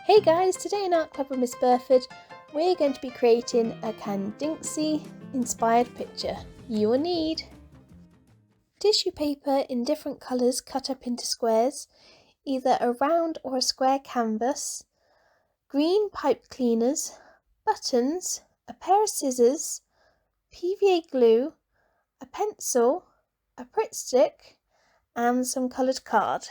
Hey guys, today in Art Club with Miss Burford, we're going to be creating a Kandinsky Inspired picture. You will need tissue paper in different colours cut up into squares, either a round or a square canvas, green pipe cleaners, buttons, a pair of scissors, PVA glue, a pencil, a Pritt stick and some coloured card.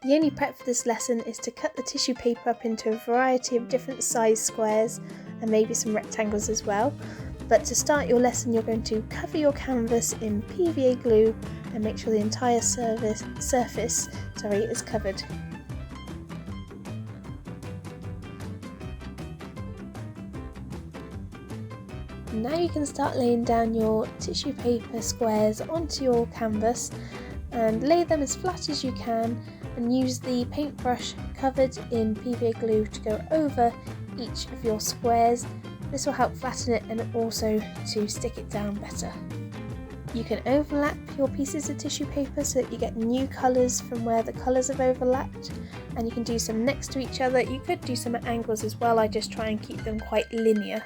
The only prep for this lesson is to cut the tissue paper up into a variety of different size squares and maybe some rectangles as well. But to start your lesson, you're going to cover your canvas in PVA glue and make sure the entire surface is covered. Now you can start laying down your tissue paper squares onto your canvas and lay them as flat as you can, and use the paintbrush covered in PVA glue to go over each of your squares. This will help flatten it and also to stick it down better. You can overlap your pieces of tissue paper so that you get new colours from where the colours have overlapped, and you can do some next to each other. You could do some at angles as well. I just try and keep them quite linear.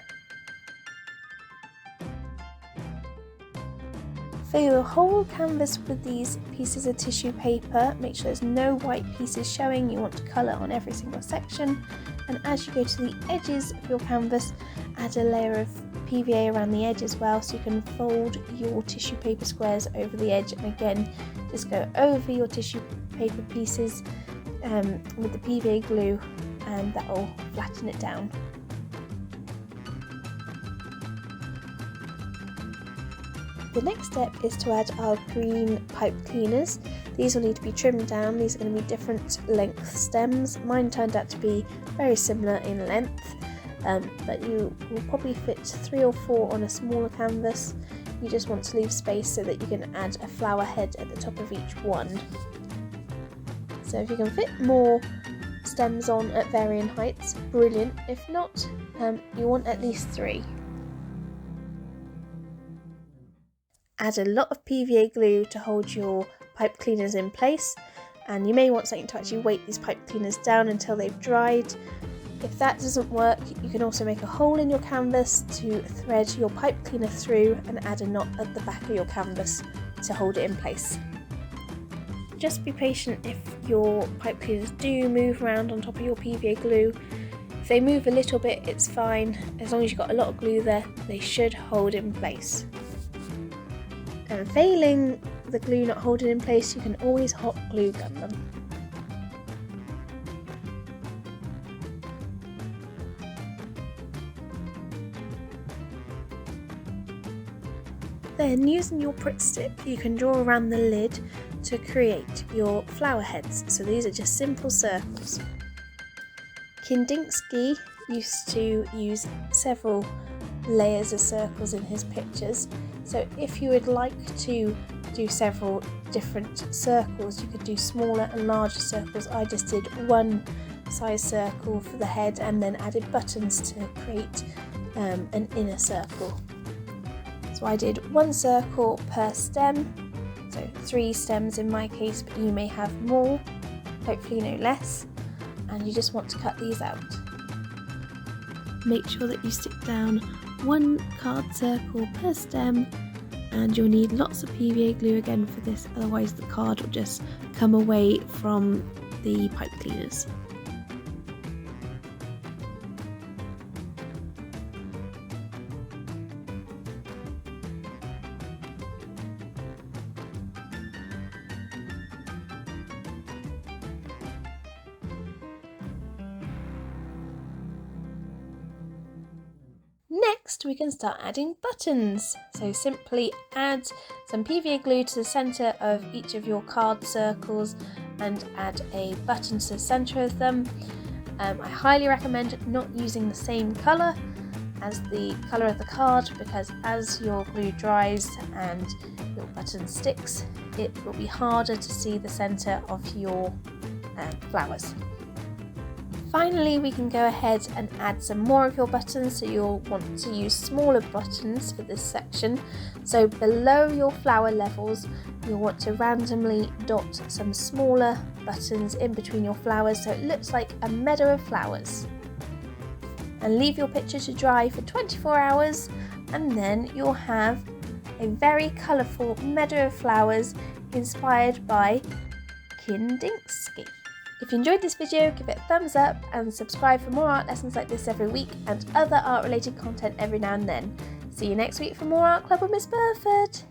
Fill your whole canvas with these pieces of tissue paper. Make sure there's no white pieces showing. You want to colour on every single section. And as you go to the edges of your canvas, add a layer of PVA around the edge as well, so you can fold your tissue paper squares over the edge. And again, just go over your tissue paper pieces with the PVA glue, and that will flatten it down. The next step is to add our green pipe cleaners. These will need to be trimmed down. These are going to be different length stems. Mine turned out to be very similar in length, but you will probably fit 3 or 4 on a smaller canvas. You just want to leave space so that you can add a flower head at the top of each one. So if you can fit more stems on at varying heights, brilliant. If not, you want at least 3. Add a lot of PVA glue to hold your pipe cleaners in place, and you may want something to actually weight these pipe cleaners down until they've dried. If that doesn't work, you can also make a hole in your canvas to thread your pipe cleaner through and add a knot at the back of your canvas to hold it in place. Just be patient if your pipe cleaners do move around on top of your PVA glue. If they move a little bit, it's fine. As long as you've got a lot of glue there, they should hold in place. And failing the glue not holding in place, you can always hot glue gun them. Then, using your Pritt stick, you can draw around the lid to create your flower heads. So these are just simple circles. Kandinsky used to use several layers of circles in his pictures. So if you would like to do several different circles, you could do smaller and larger circles. I just did one size circle for the head and then added buttons to create an inner circle. So I did 1 circle per stem, so 3 stems in my case, but you may have more, hopefully no less, and you just want to cut these out. Make sure that you stick down 1 card circle per stem, and you'll need lots of PVA glue again for this, otherwise the card will just come away from the pipe cleaners. Next, we can start adding buttons. So simply add some PVA glue to the centre of each of your card circles and add a button to the centre of them. I highly recommend not using the same colour as the colour of the card, because as your glue dries and your button sticks, it will be harder to see the centre of your flowers. Finally, we can go ahead and add some more of your buttons, so you'll want to use smaller buttons for this section. So below your flower levels, you'll want to randomly dot some smaller buttons in between your flowers so it looks like a meadow of flowers. And leave your picture to dry for 24 hours and then you'll have a very colourful meadow of flowers inspired by Kandinsky. If you enjoyed this video, give it a thumbs up and subscribe for more art lessons like this every week and other art related content every now and then. See you next week for more Art Club with Miss Burford.